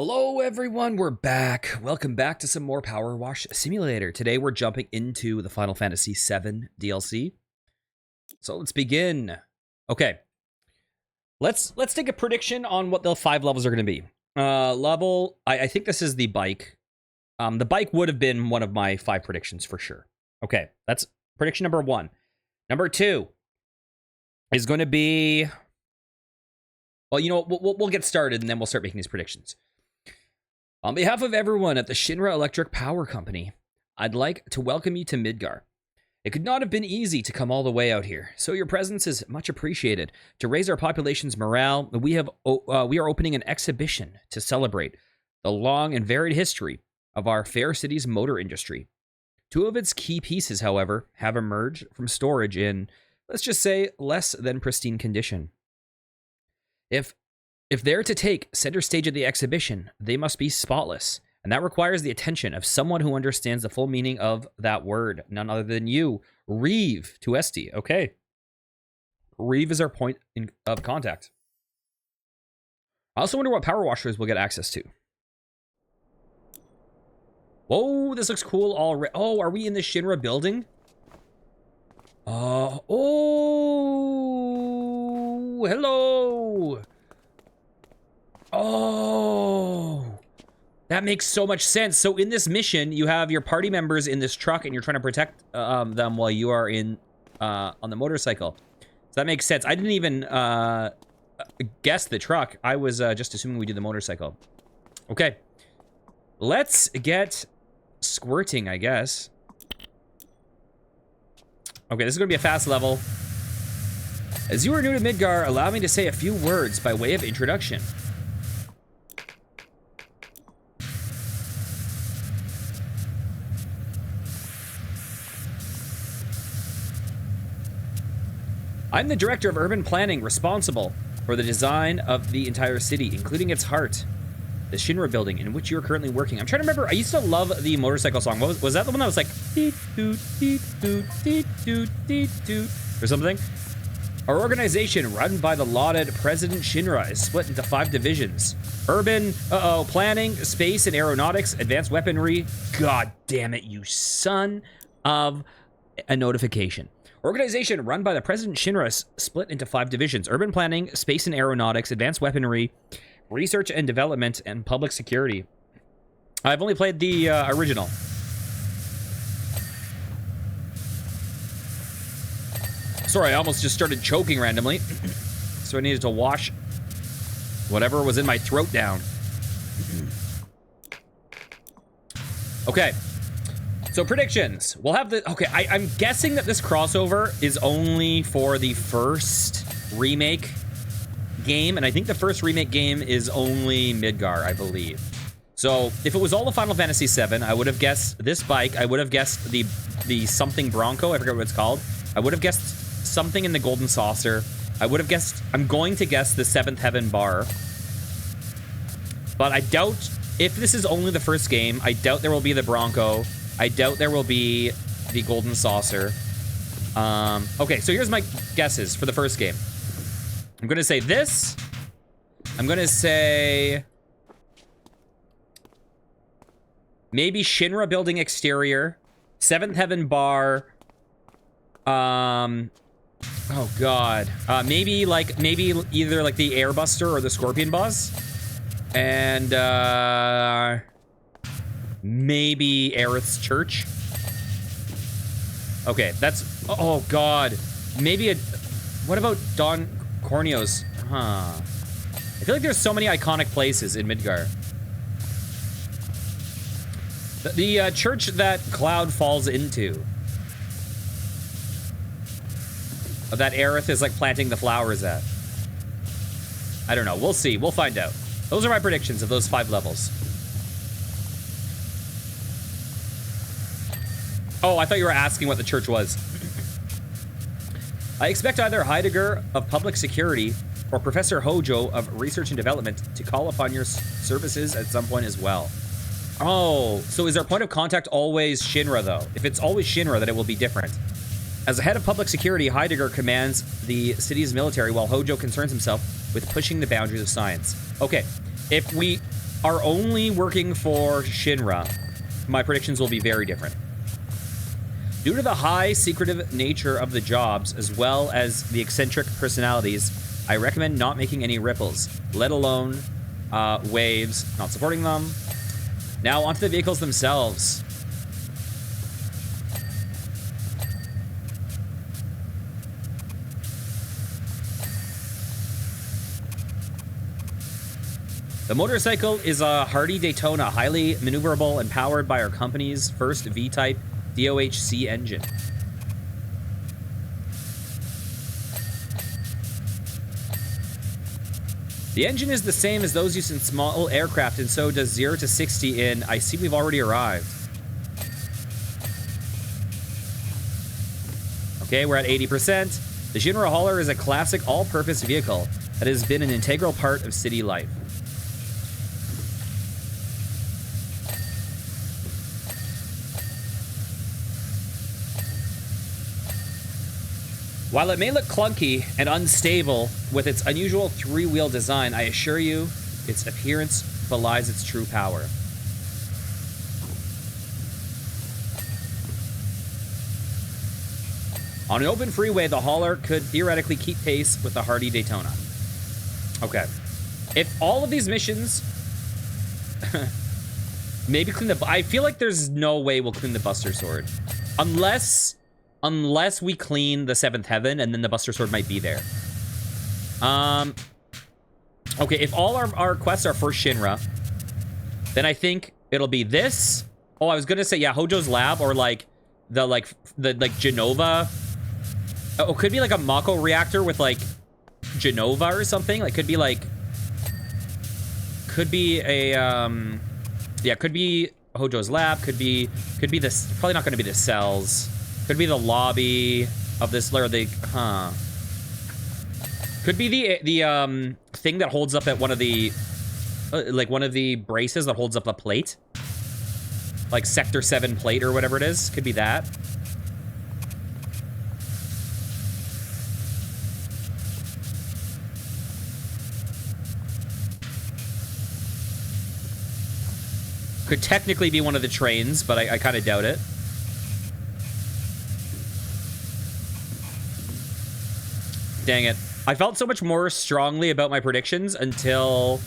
Hello everyone, we're back. Welcome back to some more PowerWash Simulator. Today we're jumping into the Final Fantasy VII DLC. So let's begin. Okay. Let's take a prediction on what the 5 levels are going to be. I think this is the bike. The bike would have been one of my 5 predictions for sure. Okay, that's prediction number 1. Number 2 is going to be... Well, you know what, we'll get started and then we'll start making these predictions. On behalf of everyone at the Shinra Electric Power Company, I'd like to welcome you to Midgar. It could not have been easy to come all the way out here, so your presence is much appreciated. To raise our population's morale, we are opening an exhibition to celebrate the long and varied history of our fair city's motor industry. 2 of its key pieces, however, have emerged from storage in, let's just say, less than pristine condition. If they're to take center stage at the exhibition, they must be spotless, and that requires the attention of someone who understands the full meaning of that word, none other than you, Reeve, to Esty. Okay. Reeve is our point of contact. I also wonder what power washers we'll get access to. Whoa, this looks cool already. Oh, are we in the Shinra building? Oh, hello. Oh, that makes so much sense. So in this mission, you have your party members in this truck and you're trying to protect them while you are in on the motorcycle. So that makes sense. I didn't even guess the truck. I was just assuming we did the motorcycle. Okay, let's get squirting, I guess. Okay, this is gonna be a fast level. As you are new to Midgar, allow me to say a few words by way of introduction. I'm the director of urban planning, responsible for the design of the entire city, including its heart, the Shinra building in which you're currently working. I'm trying to remember, I used to love the motorcycle song. Was that the one that was like, deet doot, deet doot, deet doot, deet doot, or something? Our organization, run by the lauded President Shinra, is split into 5 divisions. Urban, planning, space and aeronautics, advanced weaponry. God damn it, you son of a notification. Organization run by the President Shinra split into 5 divisions. Urban planning, space and aeronautics, advanced weaponry, research and development, and public security. I've only played the original. Sorry, I almost just started choking randomly. So I needed to wash whatever was in my throat down. Okay. So predictions. We'll have the... Okay, I'm guessing that this crossover is only for the first remake game. And I think the first remake game is only Midgar, I believe. So if it was all the Final Fantasy VII, I would have guessed this bike. I would have guessed the something Bronco. I forget what it's called. I would have guessed something in the Golden Saucer. I would have guessed... I'm going to guess the 7th Heaven bar. But I doubt... If this is only the first game, I doubt there will be the Bronco. I doubt there will be the Golden Saucer. Okay, so here's my guesses for the first game. I'm going to say this. I'm going to say... maybe Shinra building exterior. 7th Heaven bar. Oh god. Maybe either like the Airbuster or the Scorpion boss. And maybe Aerith's church. Okay, that's... Oh god. Maybe a... What about Don Corneo's? Huh. I feel like there's so many iconic places in Midgar. The church that Cloud falls into. That Aerith is like planting the flowers at. I don't know. We'll see. We'll find out. Those are my predictions of those 5 levels. Oh, I thought you were asking what the church was. I expect either Heidegger of Public Security or Professor Hojo of Research and Development to call upon your services at some point as well. Oh, so is our point of contact always Shinra, though? If it's always Shinra, then it will be different. As the head of public security, Heidegger commands the city's military, while Hojo concerns himself with pushing the boundaries of science. Okay, if we are only working for Shinra, my predictions will be very different. Due to the high secretive nature of the jobs, as well as the eccentric personalities, I recommend not making any ripples, let alone waves, not supporting them. Now onto the vehicles themselves. The motorcycle is a Hardy Daytona, highly maneuverable and powered by our company's first V-Type DOHC engine. The engine is the same as those used in small aircraft, and so does 0 to 60 in I see we've already arrived. Okay, we're at 80%. The Shinra Hauler is a classic all-purpose vehicle that has been an integral part of city life. While it may look clunky and unstable with its unusual three-wheel design, I assure you, its appearance belies its true power. On an open freeway, the hauler could theoretically keep pace with the Hardy Daytona. Okay. If all of these missions... maybe clean the... I feel like there's no way we'll clean the Buster Sword. Unless we clean the Seventh Heaven, and then the Buster Sword might be there. Okay, if all our quests are for Shinra, then I think it'll be this. Oh, I was gonna say, yeah, Hojo's Lab, or like the Genova. Oh, it could be like a Mako reactor with like Genova or something. Like, could be a yeah, could be Hojo's Lab. Could be this. Probably not gonna be the cells. Could be the lobby of this, or the, could be the thing that holds up at one of the, like one of the braces that holds up a plate. Like Sector 7 plate or whatever it is. Could be that. Could technically be one of the trains, but I kind of doubt it. Dang it. I felt so much more strongly about my predictions until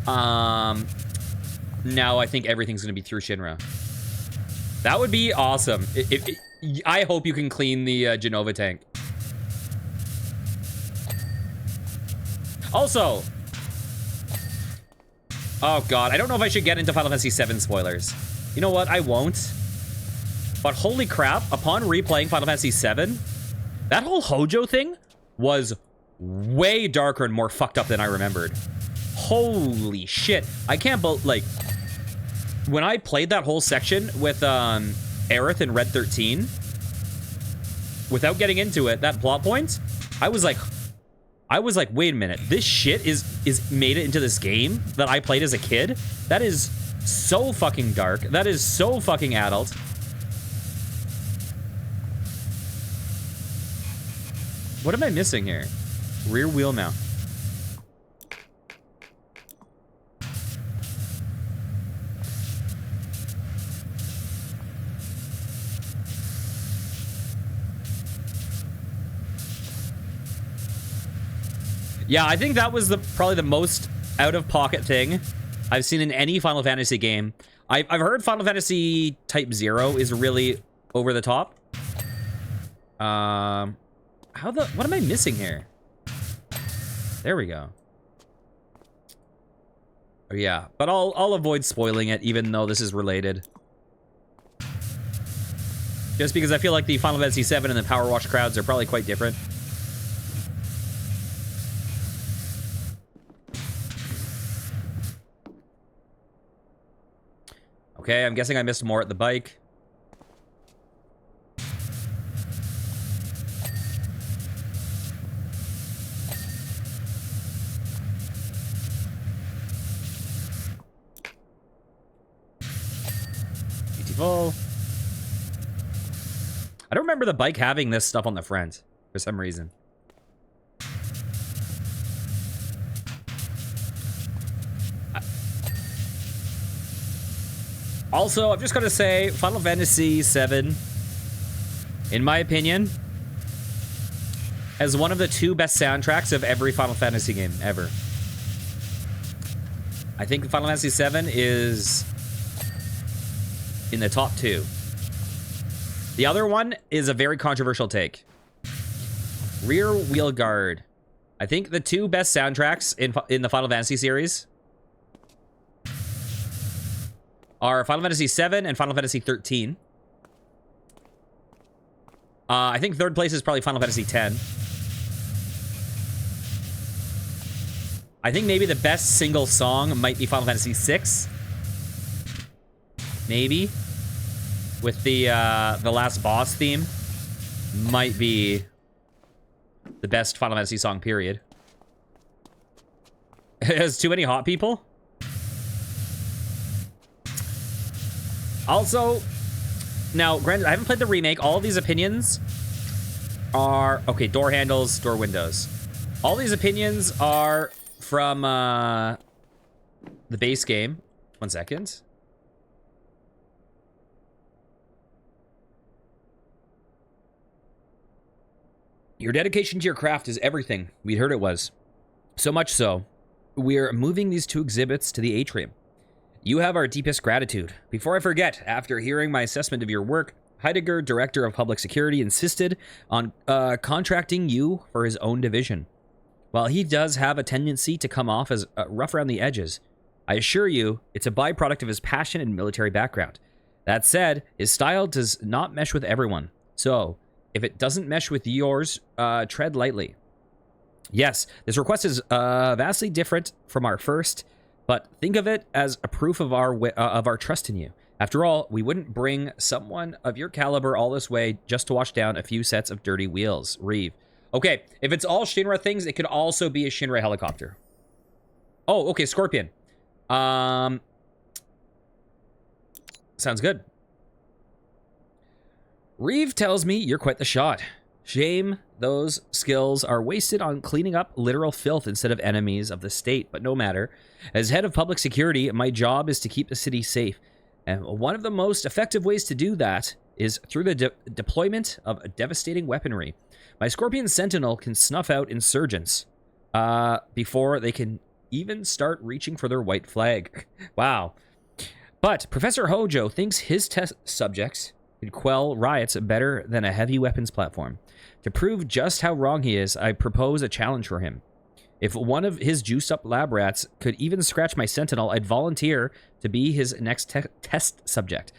now I think everything's gonna be through Shinra. That would be awesome. I hope you can clean the Genova tank. Also, oh god, I don't know if I should get into Final Fantasy VII spoilers. You know what? I won't. But holy crap, upon replaying Final Fantasy VII, that whole Hojo thing was way darker and more fucked up than I remembered. Holy shit. I can't believe, like, when I played that whole section with Aerith in Red 13, without getting into it, that plot point, I was like, wait a minute, this shit is made it into this game that I played as a kid? That is so fucking dark. That is so fucking adult. What am I missing here? Rear wheel mount. Yeah, I think that was probably the most out-of-pocket thing I've seen in any Final Fantasy game. I've heard Final Fantasy Type 0 is really over the top. What am I missing here? There we go. Oh, yeah, but I'll avoid spoiling it, even though this is related. Just because I feel like the Final Fantasy VII and the PowerWash crowds are probably quite different. Okay, I'm guessing I missed more at the bike. Beautiful. I don't remember the bike having this stuff on the front for some reason. Also, I'm just going to say Final Fantasy VII, in my opinion, has one of the 2 best soundtracks of every Final Fantasy game ever. I think Final Fantasy VII is in the top 2. The other one is a very controversial take. Rear Wheel Guard. I think the 2 best soundtracks in the Final Fantasy series are Final Fantasy VII and Final Fantasy 13. I think 3rd place is probably Final Fantasy X. I think maybe the best single song might be Final Fantasy VI. Maybe. With the last boss theme. Might be the best Final Fantasy song, period. It has too many hot people. Also, now, granted, I haven't played the remake. All of these opinions are... Okay, door handles, door windows. All these opinions are from the base game. 1 second. Your dedication to your craft is everything. We heard it was. So much so, we're moving these 2 exhibits to the atrium. You have our deepest gratitude. Before I forget, after hearing my assessment of your work, Heidegger, Director of Public Security, insisted on contracting you for his own division. While he does have a tendency to come off as rough around the edges, I assure you it's a byproduct of his passion and military background. That said, his style does not mesh with everyone. So, if it doesn't mesh with yours, tread lightly. Yes, this request is vastly different from our first, but think of it as a proof of our trust in you. After all, we wouldn't bring someone of your caliber all this way just to wash down a few sets of dirty wheels. Reeve. Okay, if it's all Shinra things, it could also be a Shinra helicopter. Oh, okay, Scorpion. Sounds good. Reeve tells me you're quite the shot. Shame those skills are wasted on cleaning up literal filth instead of enemies of the state, but no matter. As head of public security, my job is to keep the city safe. And one of the most effective ways to do that is through the deployment of devastating weaponry. My Scorpion Sentinel can snuff out insurgents before they can even start reaching for their white flag. Wow. But Professor Hojo thinks his test subjects could quell riots better than a heavy weapons platform. To prove just how wrong he is, I propose a challenge for him. If one of his juiced-up lab rats could even scratch my Sentinel, I'd volunteer to be his next test subject.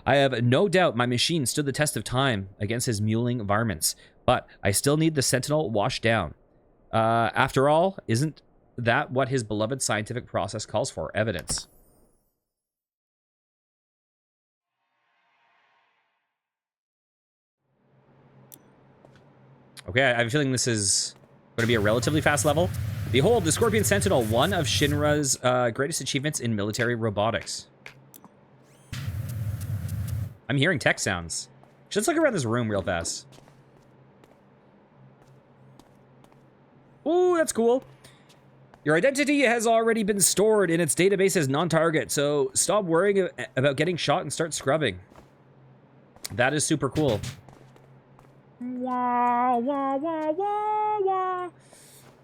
I have no doubt my machine stood the test of time against his mewling varmints, but I still need the Sentinel washed down. After all, isn't that what his beloved scientific process calls for? Evidence. Okay, I have a feeling this is going to be a relatively fast level. Behold, the Scorpion Sentinel, one of Shinra's greatest achievements in military robotics. I'm hearing tech sounds. Let's look around this room real fast. Ooh, that's cool. Your identity has already been stored in its database as non-target, so stop worrying about getting shot and start scrubbing. That is super cool. Wah, wah, wah, wah, wah.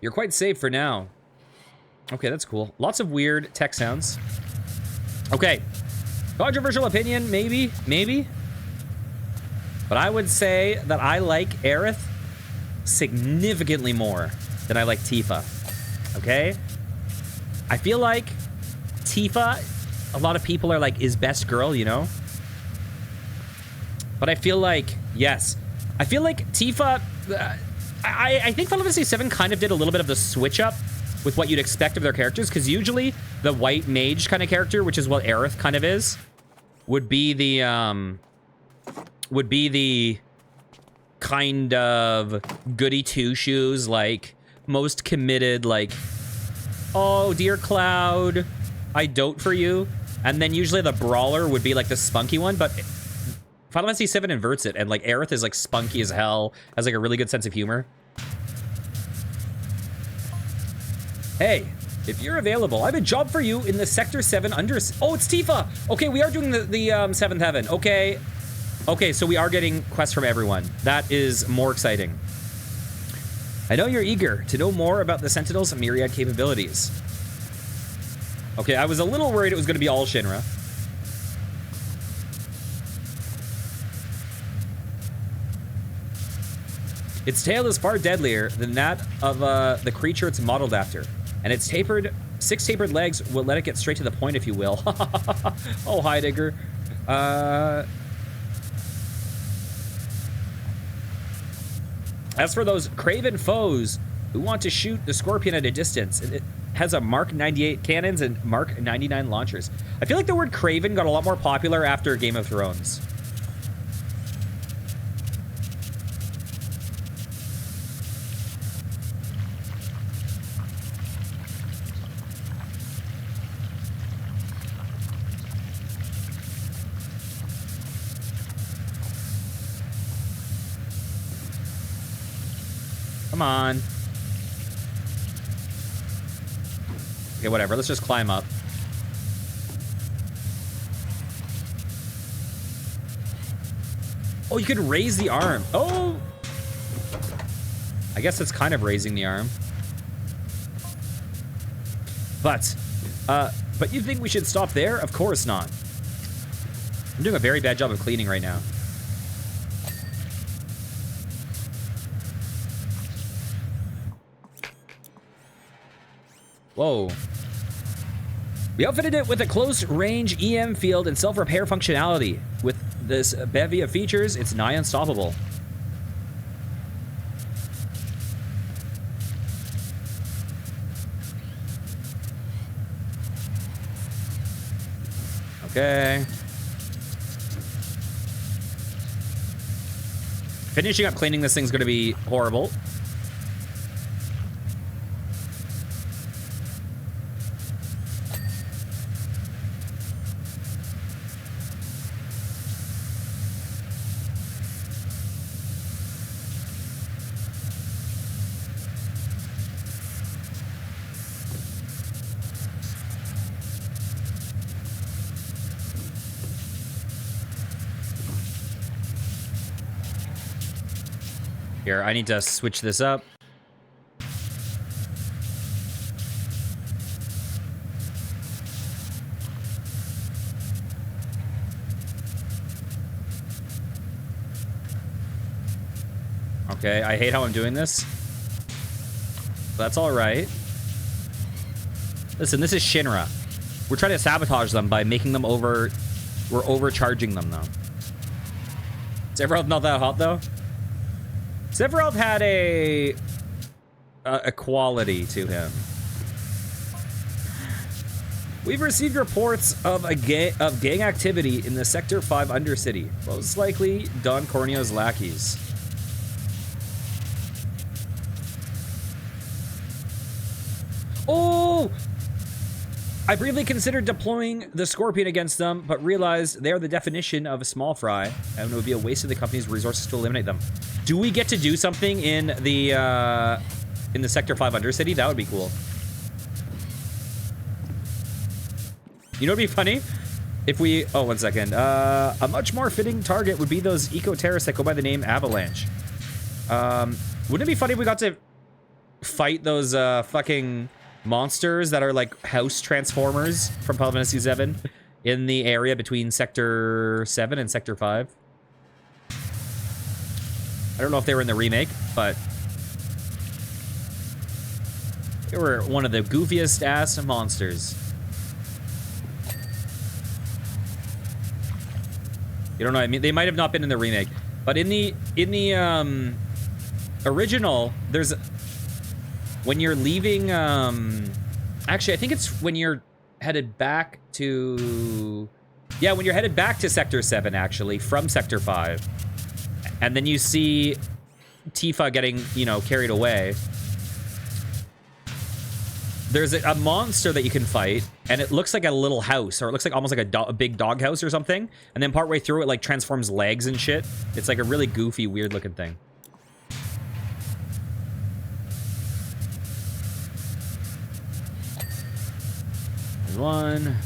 You're quite safe for now. Okay, that's cool. Lots of weird tech sounds. Okay. Controversial opinion, maybe. But I would say that I like Aerith significantly more than I like Tifa. Okay? I feel like Tifa, a lot of people are like, is best girl, you know? But I feel like, yes. I feel like Tifa... I think Final Fantasy VII kind of did a little bit of the switch up with what you'd expect of their characters, because usually the white mage kind of character, which is what Aerith kind of is, would be the kind of goody two-shoes, like, most committed, like, oh, dear Cloud, I dote for you. And then usually the brawler would be, like, the spunky one, but Final Fantasy VII inverts it, and, like, Aerith is, like, spunky as hell, has, like, a really good sense of humor. Hey, If you're available, I have a job for you in the Sector 7 under... Oh, it's Tifa! Okay, we are doing the 7th Heaven. Okay. Okay, so we are getting quests from everyone. That is more exciting. I know you're eager to know more about the Sentinel's myriad capabilities. Okay, I was a little worried it was going to be all Shinra. Its tail is far deadlier than that of the creature it's modeled after. And its 6 tapered legs will let it get straight to the point, if you will. Oh, Heidegger. As for those craven foes who want to shoot the Scorpion at a distance, it has a Mark 98 cannons and Mark 99 launchers. I feel like the word craven got a lot more popular after Game of Thrones. Come on. Okay, whatever. Let's just climb up. Oh, you could raise the arm. Oh! I guess it's kind of raising the arm. But you think we should stop there? Of course not. I'm doing a very bad job of cleaning right now. Whoa. We outfitted it with a close-range EM field and self-repair functionality. With this bevy of features, it's nigh unstoppable. Okay. Finishing up cleaning this thing's gonna be horrible. Here, I need to switch this up. Okay, I hate how I'm doing this. That's all right. Listen, this is Shinra. We're trying to sabotage them by making them over... We're overcharging them, though. Sephiroth not that hot, though? Sephiroth had a quality to him. We've received reports of gang activity in the Sector 5 Undercity, most likely Don Corneo's lackeys. Oh! I briefly considered deploying the Scorpion against them, but realized they are the definition of a small fry, and it would be a waste of the company's resources to eliminate them. Do we get to do something in the Sector 5 Undercity? That would be cool. You know what'd be funny? If we... Oh, one second. A much more fitting target would be those eco-terrorists that go by the name Avalanche. Wouldn't it be funny if we got to fight those fucking... monsters that are like house transformers from Final Fantasy 7 in the area between Sector 7 and Sector 5. I don't know if they were in the remake, but they were one of the goofiest ass monsters. You don't know what I mean? They might have not been in the remake, but in the original, there's... When you're leaving, actually, I think it's when you're headed back to... Yeah, when you're headed back to Sector 7, actually, from Sector 5. And then you see Tifa getting, you know, carried away. There's a monster that you can fight, and it looks like a little house, or it looks like almost like a big dog house or something. And then partway through, it, like, transforms legs and shit. It's like a really goofy, weird-looking thing. There's one.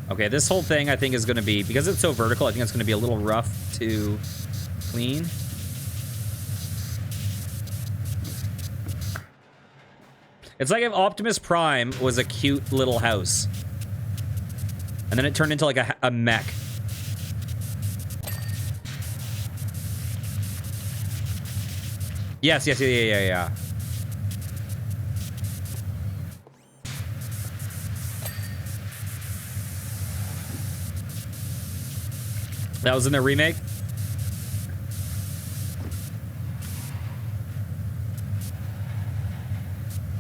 Okay, this whole thing I think is going to be, because it's so vertical, I think it's going to be a little rough to clean. It's like if Optimus Prime was a cute little house. And then it turned into like a mech. Yes, yeah. That was in the remake?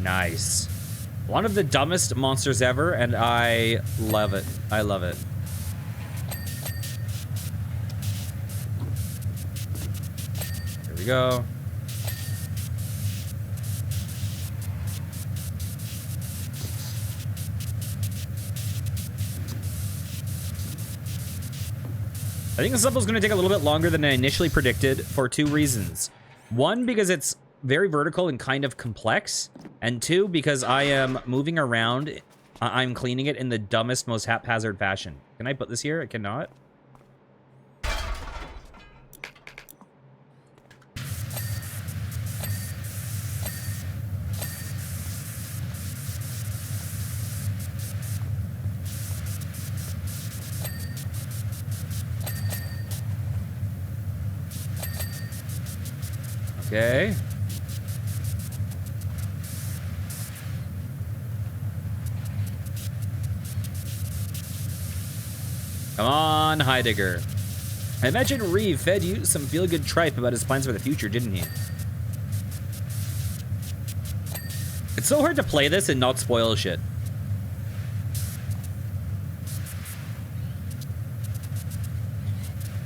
Nice. One of the dumbest monsters ever, and I love it. I love it. Here we go. I think this level is going to take a little bit longer than I initially predicted for two reasons. One, because it's very vertical and kind of complex. And two, because I am moving around. I'm cleaning it in the dumbest, most haphazard fashion. Can I put this here? I cannot. Okay. Come on, Heidegger. I imagine Reeve fed you some feel-good tripe about his plans for the future, didn't he? It's so hard to play this and not spoil shit.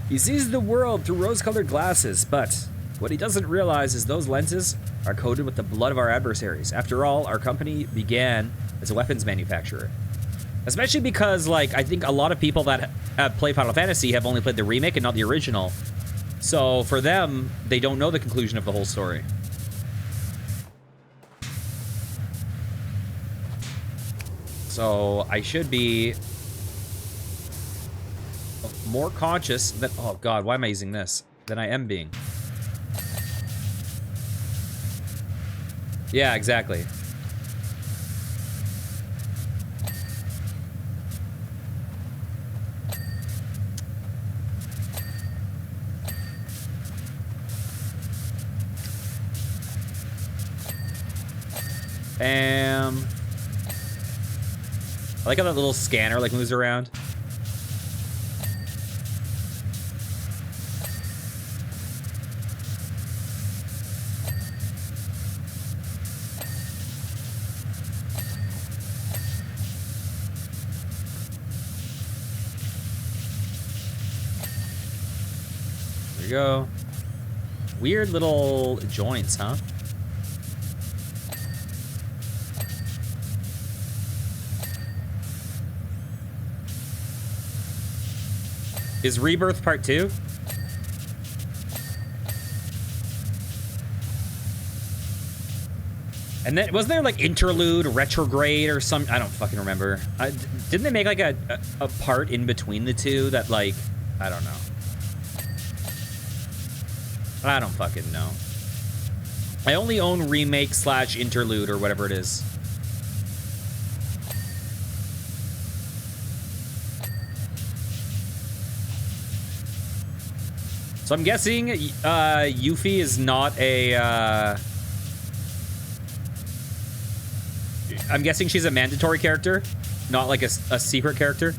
He sees the world through rose-colored glasses, but what he doesn't realize is those lenses are coated with the blood of our adversaries. After all, our company began as a weapons manufacturer. Especially because, like, I think a lot of people that play Final Fantasy have only played the remake and not the original. So, for them, they don't know the conclusion of the whole story. So, I should be more conscious that... Oh, God, why am I using this? Than I am being. Yeah, exactly. Bam. I like how that little scanner like moves around. There we go. Weird little joints, huh? Is Rebirth Part 2? And then, wasn't there like Interlude, Retrograde, or some... I don't fucking remember. Didn't they make like a part in between the two that like... I don't know. I don't fucking know. I only own Remake / Interlude or whatever it is. So I'm guessing Yuffie is not a... I'm guessing she's a mandatory character, not like a secret character.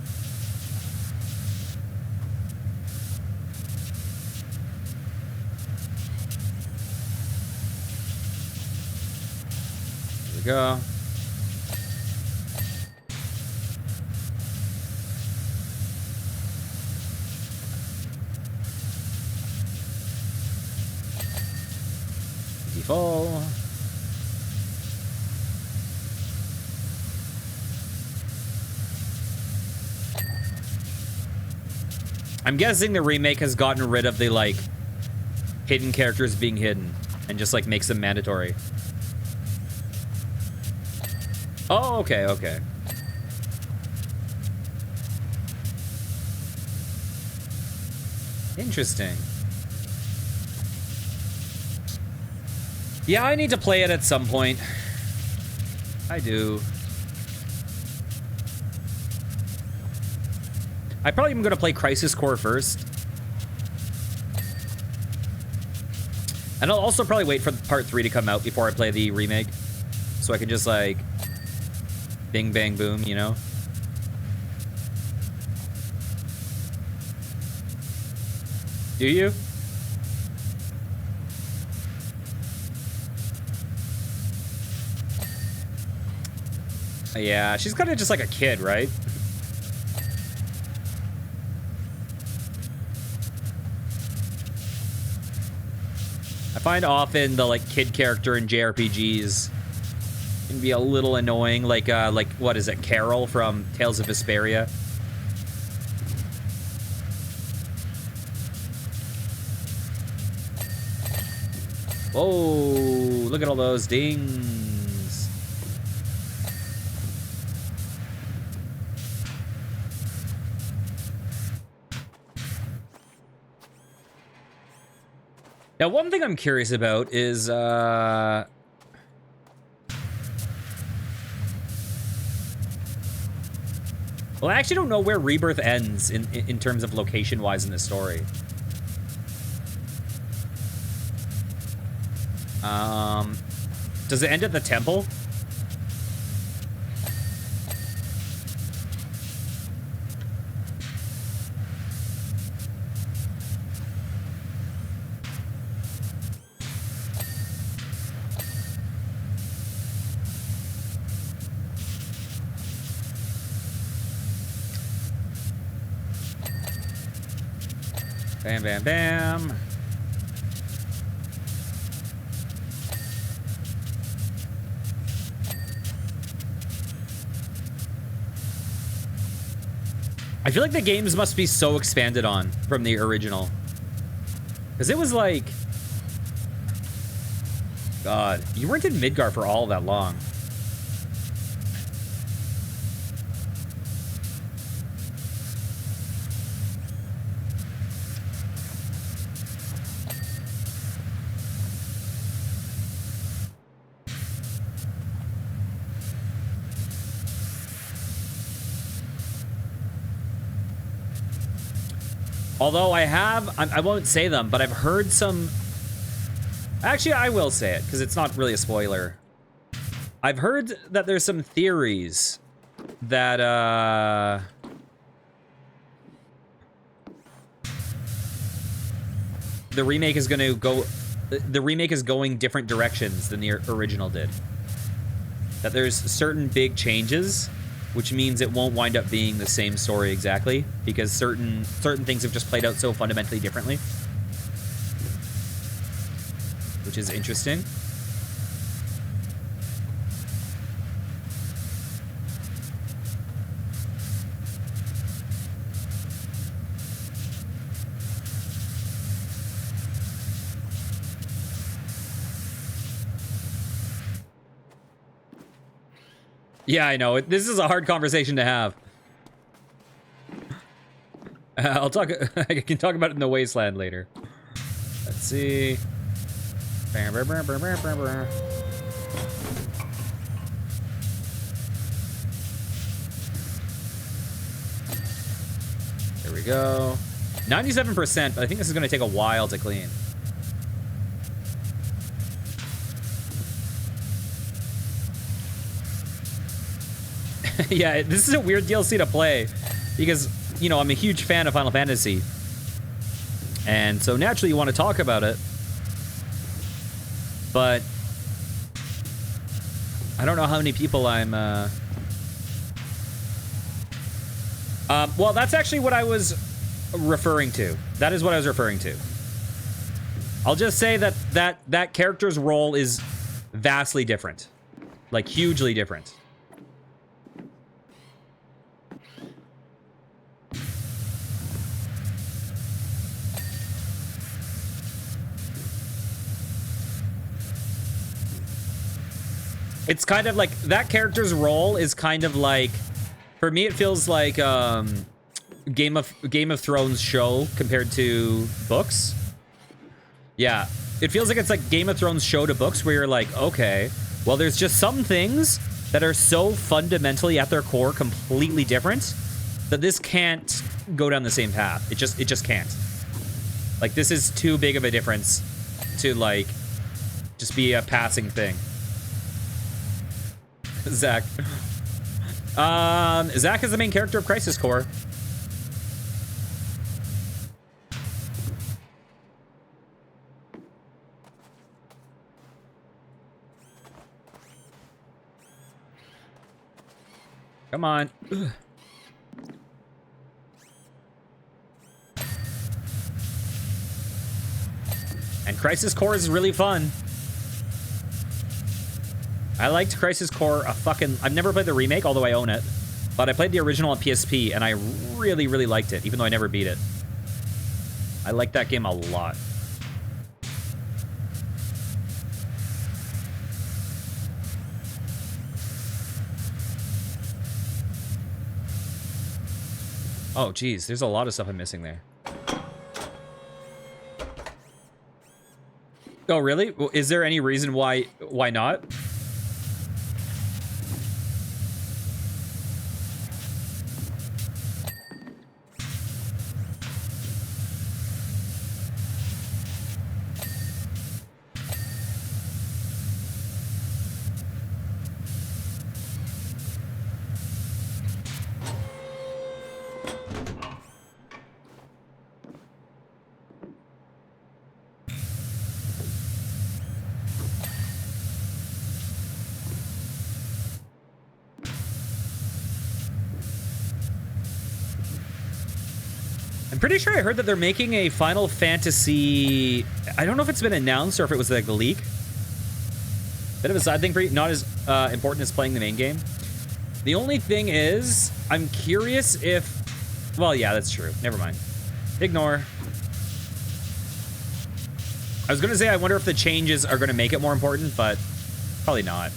There we go. Default. I'm guessing the remake has gotten rid of the, like, hidden characters being hidden and just, like, makes them mandatory. Oh, okay, okay. Interesting. Yeah, I need to play it at some point. I do. I probably am going to play Crisis Core first. And I'll also probably wait for part 3 to come out before I play the remake. So I can just, like, bing, bang, boom, you know? Do you? Yeah, she's kind of just like a kid, right? I find often the, like, kid character in JRPGs can be a little annoying. Like, what is it, Carol from Tales of Vesperia? Whoa, look at all those dings. Now, one thing I'm curious about is, well, I actually don't know where Rebirth ends in terms of location-wise in the story. Does it end at the temple? Bam, bam, bam. I feel like the games must be so expanded on from the original. Because it was like... God, you weren't in Midgar for all that long. Although I won't say them, but I've heard some... Actually, I will say it, because it's not really a spoiler. I've heard that there's some theories that, the remake is going to go... The remake is going different directions than the original did. That there's certain big changes, which means it won't wind up being the same story exactly, because certain things have just played out so fundamentally differently. Which is interesting. Yeah, I know. This is a hard conversation to have. I'll talk. I can talk about it in the wasteland later. Let's see. There we go. 97%, but I think this is going to take a while to clean. Yeah, this is a weird DLC to play because, you know, I'm a huge fan of Final Fantasy. And so naturally you want to talk about it. But I don't know how many people I'm... well, that's actually what I was referring to. That is what I was referring to. I'll just say that that character's role is vastly different. Like, hugely different. It's kind of like that character's role is kind of like, for me, it feels like Game of Thrones show compared to books. Yeah, it feels like it's like Game of Thrones show to books where you're like, okay, well, there's just some things that are so fundamentally at their core completely different that this can't go down the same path. It just can't. Like, this is too big of a difference to like just be a passing thing. Zach. Zach is the main character of Crisis Core. Come on. Ugh. And Crisis Core is really fun. I liked Crisis Core I've never played the remake, although I own it. But I played the original on PSP, and I really, really liked it, even though I never beat it. I liked that game a lot. Oh, geez, there's a lot of stuff I'm missing there. Oh, really? Is there any reason why not? Pretty sure I heard that they're making a Final Fantasy... I don't know if it's been announced or if it was like a leak. Bit of a side thing for you. Not as important as playing the main game. The only thing is, I'm curious if... Well, yeah, that's true. Never mind. Ignore. I was going to say, I wonder if the changes are going to make it more important, but probably not.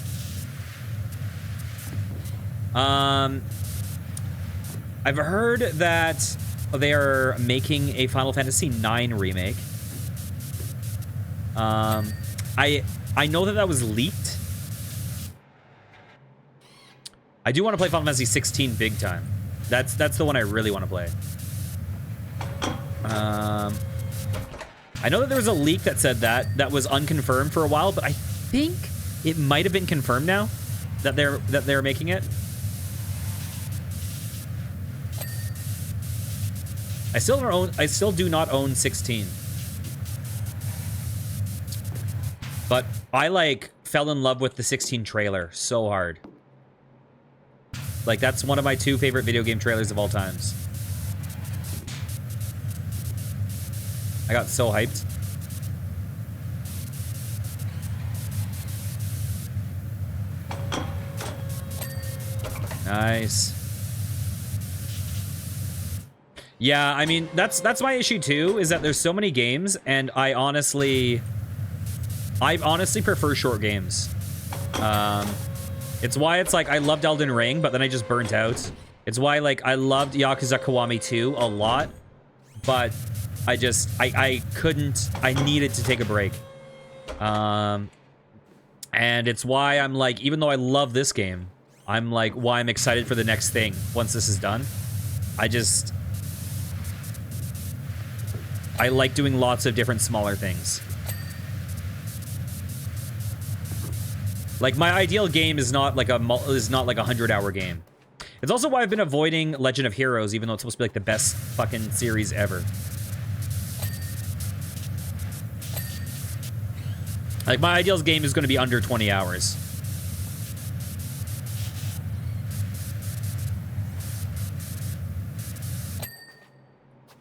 I've heard that they are making a Final Fantasy IX remake. I know that was leaked. I do want to play Final Fantasy 16 big time. That's the one I really want to play. I know that there was a leak that said that was unconfirmed for a while, but I think it might have been confirmed now that they're making it. I still do not own 16. But I like fell in love with the 16 trailer so hard. Like, that's one of my 2 favorite video game trailers of all times. I got so hyped. Nice. Yeah, I mean, that's my issue too, is that there's so many games, and I honestly prefer short games. It's why it's like I loved Elden Ring, but then I just burnt out. It's why, like, I loved Yakuza Kiwami 2 a lot, but I couldn't, I needed to take a break. And it's why I'm like, even though I love this game, I'm like, why I'm excited for the next thing once this is done. I like doing lots of different smaller things. Like, my ideal game is not like a 100-hour game. It's also why I've been avoiding Legend of Heroes, even though it's supposed to be like the best fucking series ever. Like, my ideal game is going to be under 20 hours.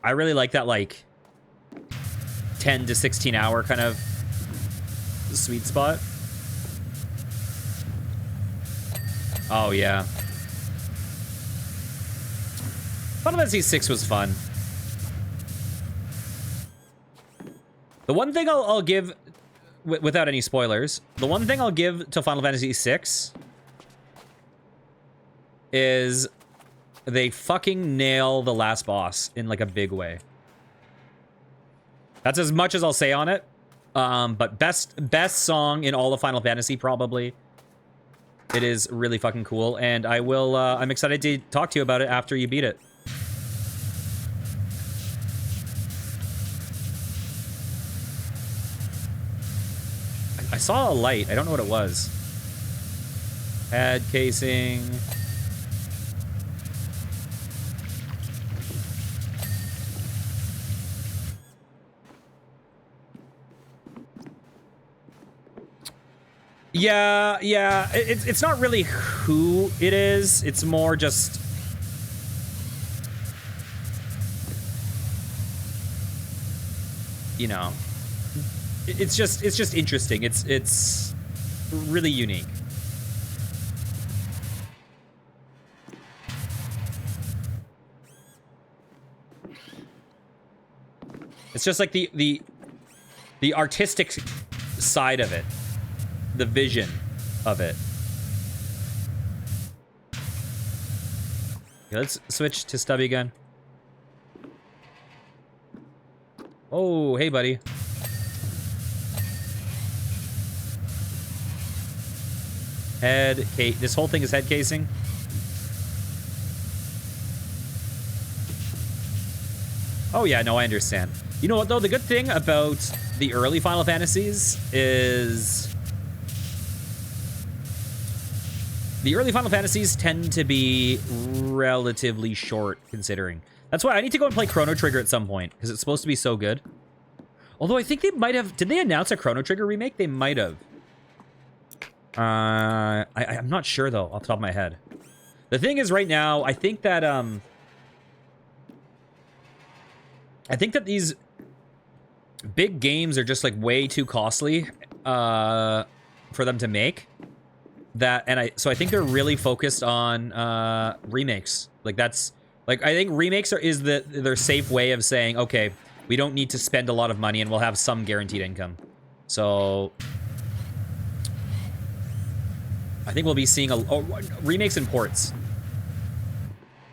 I really like that, like, 10 to 16 hour kind of sweet spot. Oh, yeah. Final Fantasy 6 was fun. The one thing I'll give without any spoilers, the one thing I'll give to Final Fantasy VI is they fucking nail the last boss in like a big way. That's as much as I'll say on it. But best song in all of Final Fantasy, probably. It is really fucking cool, and I will, I'm excited to talk to you about it after you beat it. I saw a light. I don't know what it was. Head casing. Yeah. It's not really who it is. It's more just... You know... It's just interesting. It's really unique. It's just like the artistic side of it, the vision of it. Okay, let's switch to Stubby again. Oh, hey, buddy. Head case. This whole thing is head casing. Oh yeah, no, I understand. You know what though? The good thing about the early Final Fantasies is the early Final Fantasies tend to be relatively short, considering. That's why I need to go and play Chrono Trigger at some point, because it's supposed to be so good. Although I think they might have... Did they announce a Chrono Trigger remake? They might have. I'm not sure, though, off the top of my head. The thing is, right now, I think that these big games are just, like, way too costly for them to make. So I think they're really focused on remakes. Like, that's... Like, I think remakes is their safe way of saying, okay, we don't need to spend a lot of money and we'll have some guaranteed income. So... I think we'll be seeing remakes and ports.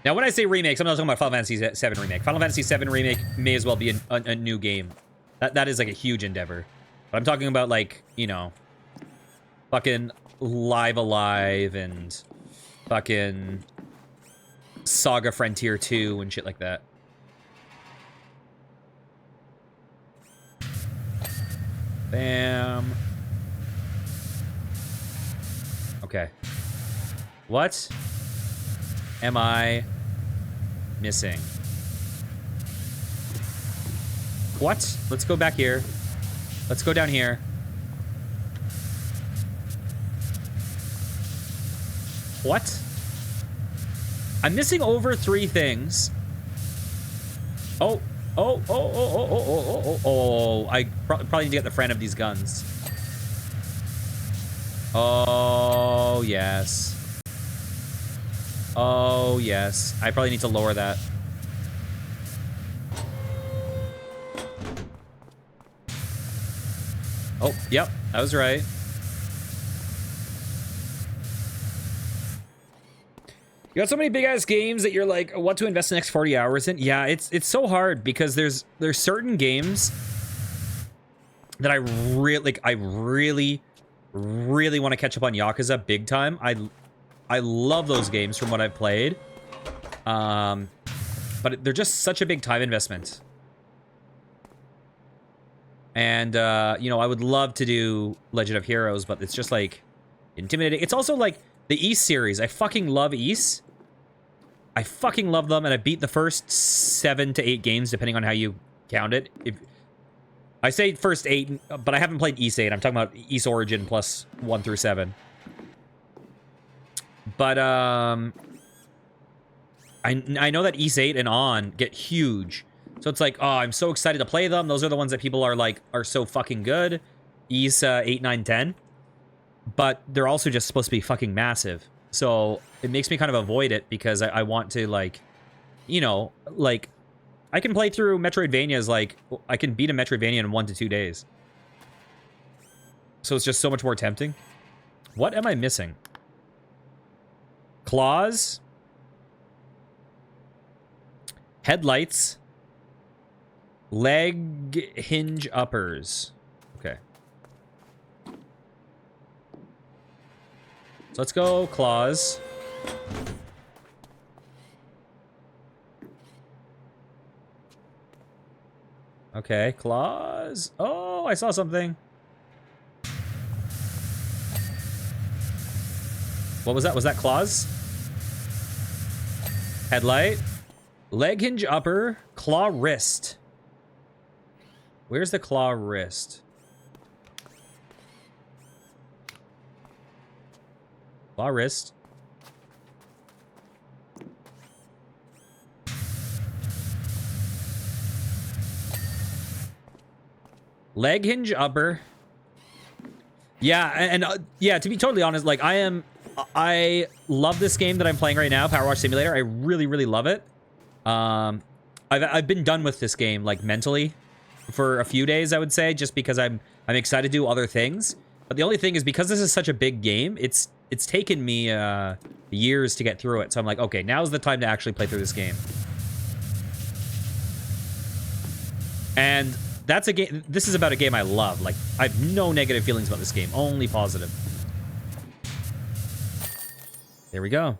Now, when I say remakes, I'm not talking about Final Fantasy VII Remake. Final Fantasy VII Remake may as well be a new game. That is, like, a huge endeavor. But I'm talking about, like, you know, fucking Live Alive and fucking Saga Frontier 2 and shit like that. Bam. Okay. What am I missing? What? Let's go back here. Let's go down here. What? I'm missing over 3 things. Oh. I probably need to get the friend of these guns. Oh, yes. Oh, yes. I probably need to lower that. Oh, yep. That was right. You got so many big-ass games that you're like, what to invest the next 40 hours in? Yeah, it's so hard because there's certain games that I really want to catch up on Yakuza big time. I love those games from what I've played. But they're just such a big time investment. And, you know, I would love to do Legend of Heroes, but it's just, like, intimidating. It's also, like, the East series. I fucking love East. I fucking love them, and I beat the first 7 to 8 games, depending on how you count it. I say first 8, but I haven't played East 8. I'm talking about East Origin plus 1 through 7. But, I know that East 8 and on get huge. So it's like, oh, I'm so excited to play them. Those are the ones that people are like, are so fucking good. East 8, 9, 10. But they're also just supposed to be fucking massive. So it makes me kind of avoid it because I want to, like, you know, like, I can play through Metroidvanias, like, I can beat a Metroidvania in 1 to 2 days. So it's just so much more tempting. What am I missing? Claws. Headlights. Leg hinge uppers. Okay. So let's go claws. Okay, claws. Oh, I saw something. What was that? Was that claws? Headlight. Leg hinge upper. Claw wrist. Where's the claw wrist? Claw wrist. Leg hinge upper. Yeah, and yeah, to be totally honest, like I love this game that I'm playing right now, PowerWash Simulator. I really, really love it. I've been done with this game, like, mentally for a few days, I would say, just because I'm excited to do other things. But the only thing is, because this is such a big game, it's taken me years to get through it. So I'm like, okay, now's the time to actually play through this game. And that's a game. This is about a game I love. Like, I have no negative feelings about this game, only positive. There we go.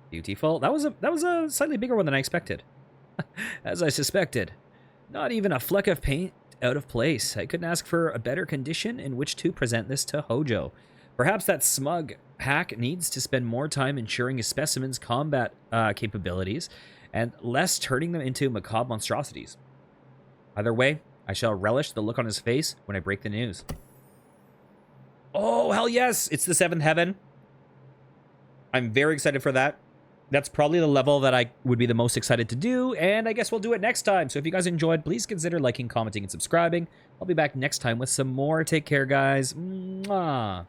Beautiful. That was a slightly bigger one than I expected. As I suspected. Not even a fleck of paint out of place. I couldn't ask for a better condition in which to present this to Hojo. Perhaps that smug hack needs to spend more time ensuring his specimen's combat capabilities and less turning them into macabre monstrosities. Either way, I shall relish the look on his face when I break the news. Oh, hell yes! It's the 7th heaven. I'm very excited for that. That's probably the level that I would be the most excited to do, and I guess we'll do it next time. So if you guys enjoyed, please consider liking, commenting, and subscribing. I'll be back next time with some more. Take care, guys. Mwah.